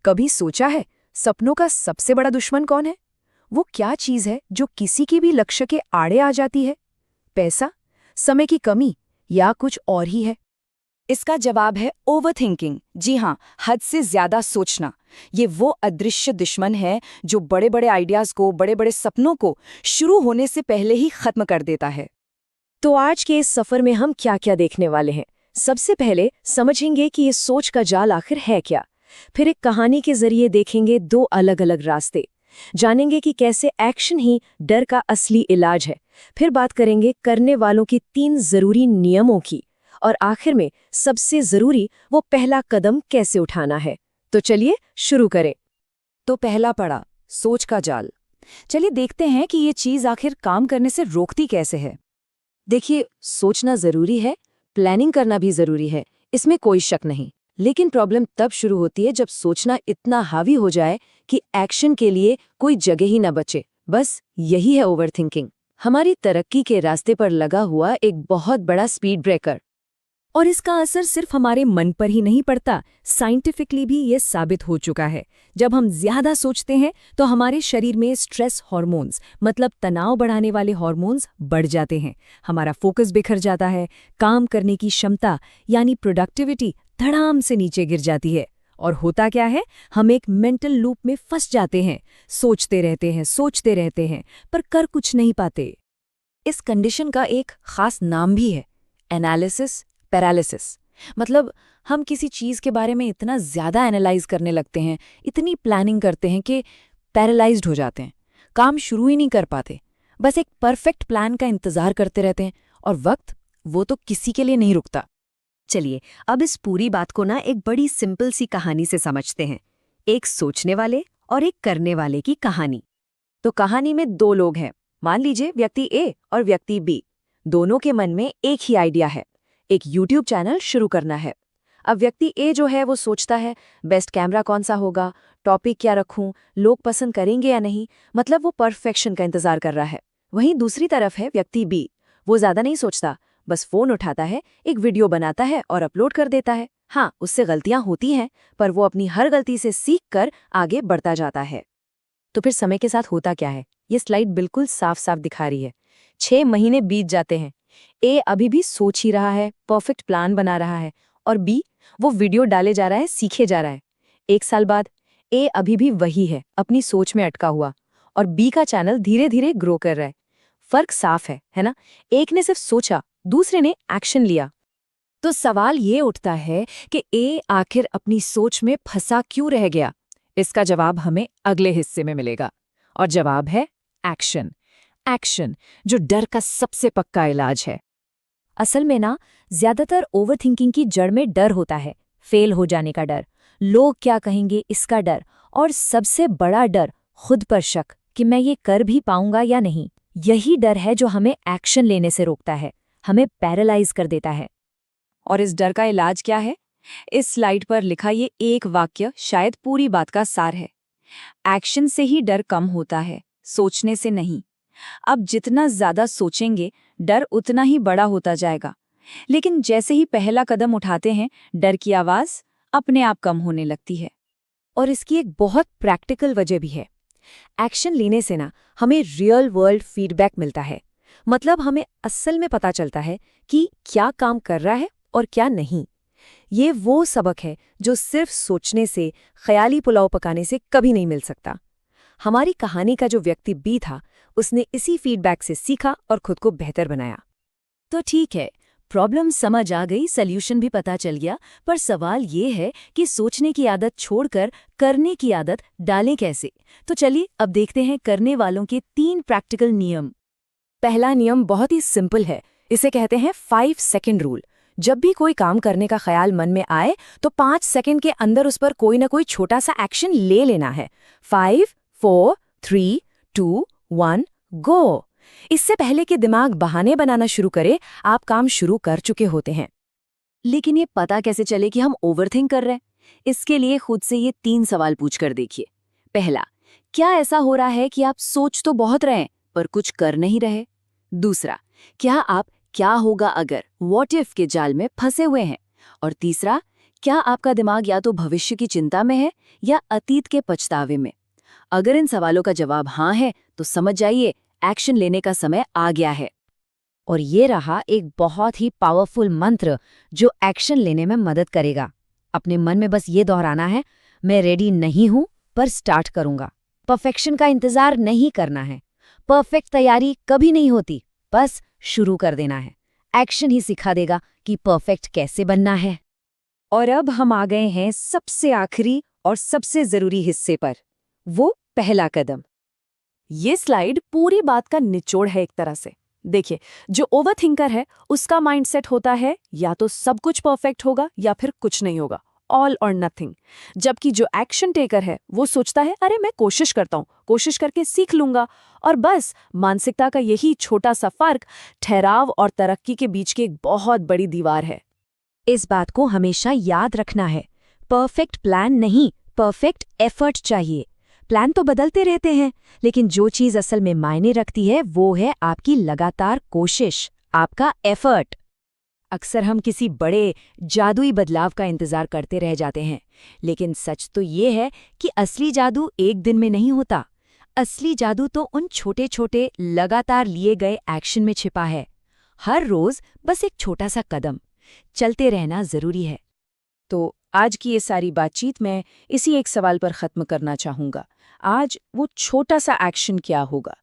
कभी सोचा है सपनों का सबसे बड़ा दुश्मन कौन है? वो क्या चीज है जो किसी की भी लक्ष्य के आड़े आ जाती है? पैसा, समय की कमी या कुछ और ही है? इसका जवाब है ओवरथिंकिंग। जी हाँ, हद से ज्यादा सोचना। ये वो अदृश्य दुश्मन है जो बड़े बड़े आइडियाज को, बड़े बड़े सपनों को शुरू होने से पहले ही खत्म कर देता है। तो आज के इस सफर में हम क्या क्या देखने वाले हैं? सबसे पहले समझेंगे कि ये सोच का जाल आखिर है क्या। फिर एक कहानी के जरिए देखेंगे दो अलग अलग रास्ते। जानेंगे कि कैसे एक्शन ही डर का असली इलाज है। फिर बात करेंगे करने वालों की 3 जरूरी नियमों की। और आखिर में सबसे जरूरी वो पहला कदम कैसे उठाना है। तो चलिए शुरू करें। तो पहला पड़ा, सोच का जाल। चलिए देखते हैं कि ये चीज आखिर काम करने से रोकती कैसे है। देखिए, सोचना जरूरी है, प्लानिंग करना भी जरूरी है, इसमें कोई शक नहीं। लेकिन प्रॉब्लम तब शुरू होती है जब सोचना इतना हावी हो जाए कि एक्शन के लिए कोई जगह ही न बचे। बस यही है ओवरथिंकिंग, हमारी तरक्की के रास्ते पर लगा हुआ एक बहुत बड़ा स्पीड ब्रेकर। और इसका असर सिर्फ हमारे मन पर ही नहीं पड़ता, साइंटिफिकली भी ये साबित हो चुका है। जब हम ज्यादा सोचते हैं तो हमारे शरीर में स्ट्रेस हार्मोन्स, मतलब तनाव बढ़ाने वाले हार्मोन्स बढ़ जाते हैं। हमारा फोकस बिखर जाता है, काम करने की क्षमता यानी प्रोडक्टिविटी धड़ाम से नीचे गिर जाती है। और होता क्या है, हम एक मेंटल लूप में फंस जाते हैं, सोचते रहते हैं पर कर कुछ नहीं पाते। इस कंडीशन का एक खास नाम भी है, एनालिसिस पैरालिसिस। मतलब हम किसी चीज के बारे में इतना ज्यादा एनालाइज करने लगते हैं, इतनी प्लानिंग करते हैं कि पैरालाइज्ड हो जाते हैं, काम शुरू ही नहीं कर पाते, बस एक परफेक्ट प्लान का इंतजार करते रहते हैं। और वक्त वो तो किसी के लिए नहीं रुकता। चलिए अब इस पूरी बात को ना एक बड़ी सिंपल सी कहानी से समझते हैं। एक सोचने वाले और एक करने वाले की कहानी। तो कहानी में 2 लोग हैं। मान लीजिए व्यक्ति ए और व्यक्ति बी। दोनों के मन में एक ही आइडिया है, एक यूट्यूब चैनल शुरू करना है। अब व्यक्ति ए जो है वो सोचता है बेस्ट कैमरा कौन सा होगा, टॉपिक क्या रखूं, लोग पसंद करेंगे या नहीं, मतलब वो परफेक्शन का इंतजार कर रहा है। वहीं दूसरी तरफ है व्यक्ति बी। वो ज्यादा नहीं सोचता, बस फोन उठाता है, एक वीडियो बनाता है और अपलोड कर देता है। हाँ, उससे गलतियां होती हैं, पर वो अपनी हर गलती से सीख कर आगे बढ़ता जाता है। तो फिर समय के साथ होता क्या है, ये स्लाइड बिल्कुल साफ साफ दिखा रही है। 6 महीने बीत जाते हैं। ए अभी भी सोच ही रहा है, परफेक्ट प्लान बना रहा है, और बी वो वीडियो डाले जा रहा है, सीखे जा रहा है। 1 साल बाद ए अभी भी वही है, अपनी सोच में अटका हुआ, और बी का चैनल धीरे धीरे ग्रो कर रहा है। फर्क साफ है ना? एक ने सिर्फ सोचा, दूसरे ने एक्शन लिया। तो सवाल ये उठता है कि ए आखिर अपनी सोच में फंसा क्यों रह गया? इसका जवाब हमें अगले हिस्से में मिलेगा। और जवाब है एक्शन। एक्शन, जो डर का सबसे पक्का इलाज है। असल में ना, ज्यादातर ओवरथिंकिंग की जड़ में डर होता है। फेल हो जाने का डर, लोग क्या कहेंगे इसका डर, और सबसे बड़ा डर खुद पर शक कि मैं ये कर भी पाऊंगा या नहीं। यही डर है जो हमें एक्शन लेने से रोकता है, हमें पैरालाइज कर देता है। और इस डर का इलाज क्या है? इस स्लाइड पर लिखा ये एक वाक्य शायद पूरी बात का सार है। एक्शन से ही डर कम होता है, सोचने से नहीं। अब जितना ज्यादा सोचेंगे, डर उतना ही बड़ा होता जाएगा। लेकिन जैसे ही पहला कदम उठाते हैं, डर की आवाज अपने आप कम होने लगती है। और इसकी एक बहुत प्रैक्टिकल वजह भी है। एक्शन लेने से ना हमें रियल वर्ल्ड फीडबैक मिलता है। मतलब हमें असल में पता चलता है कि क्या काम कर रहा है और क्या नहीं। ये वो सबक है जो सिर्फ सोचने से, ख्याली पुलाव पकाने से कभी नहीं मिल सकता। हमारी कहानी का जो व्यक्ति बी था, उसने इसी फीडबैक से सीखा और खुद को बेहतर बनाया। तो ठीक है, प्रॉब्लम समझ आ गई, सल्यूशन भी पता चल गया, पर सवाल ये है कि सोचने की आदत छोड़कर करने की आदत डालें कैसे। तो चलिए अब देखते हैं करने वालों के 3 प्रैक्टिकल नियम। पहला नियम बहुत ही सिंपल है, इसे कहते हैं 5 सेकंड रूल। जब भी कोई काम करने का ख्याल मन में आए तो 5 सेकंड के अंदर उस पर कोई ना कोई छोटा सा एक्शन ले लेना है। 5, 4, 3, 2, 1, गो। इससे पहले कि दिमाग बहाने बनाना शुरू करे, आप काम शुरू कर चुके होते हैं। लेकिन ये पता कैसे चले कि हम ओवरथिंक कर रहे हैं? इसके लिए खुद से ये 3 सवाल पूछकर देखिए। पहला, क्या ऐसा हो रहा है कि आप सोच तो बहुत रहे हैं पर कुछ कर नहीं रहे? दूसरा, क्या आप क्या होगा अगर व्हाट इफ के जाल में फंसे हुए हैं? और तीसरा, क्या आपका दिमाग या तो भविष्य की चिंता में है या अतीत के पछतावे में? अगर इन सवालों का जवाब हाँ है, तो समझ जाइए एक्शन लेने का समय आ गया है। और ये रहा एक बहुत ही पावरफुल मंत्र जो एक्शन लेने में मदद करेगा। अपने मन में बस ये दोहराना है, मैं रेडी नहीं हूं पर स्टार्ट करूंगा। परफेक्शन का इंतजार नहीं करना है। परफेक्ट तैयारी कभी नहीं होती, बस शुरू कर देना है। एक्शन ही सिखा देगा कि परफेक्ट कैसे बनना है। और अब हम आ गए हैं सबसे आखिरी और सबसे जरूरी हिस्से पर, वो पहला कदम। ये स्लाइड पूरी बात का निचोड़ है एक तरह से। देखिए, जो ओवरथिंकर है उसका माइंडसेट होता है या तो सब कुछ परफेक्ट होगा या फिर कुछ नहीं होगा, ऑल और नथिंग। जबकि जो एक्शन टेकर है वो सोचता है, अरे मैं कोशिश करता हूँ, कोशिश करके सीख लूंगा। और बस मानसिकता का यही छोटा सा फर्क ठहराव और तरक्की के बीच की एक बहुत बड़ी दीवार है। इस बात को हमेशा याद रखना है, परफेक्ट प्लान नहीं, परफेक्ट एफर्ट चाहिए। प्लान तो बदलते रहते हैं, लेकिन जो चीज असल में मायने रखती है वो है आपकी लगातार कोशिश, आपका एफर्ट। अक्सर हम किसी बड़े जादुई बदलाव का इंतजार करते रह जाते हैं, लेकिन सच तो ये है कि असली जादू एक दिन में नहीं होता। असली जादू तो उन छोटे छोटे लगातार लिए गए एक्शन में छिपा है। हर रोज बस एक छोटा सा कदम चलते रहना जरूरी है। तो आज की ये सारी बातचीत मैं इसी एक सवाल पर खत्म करना चाहूंगा। आज वो छोटा सा एक्शन क्या होगा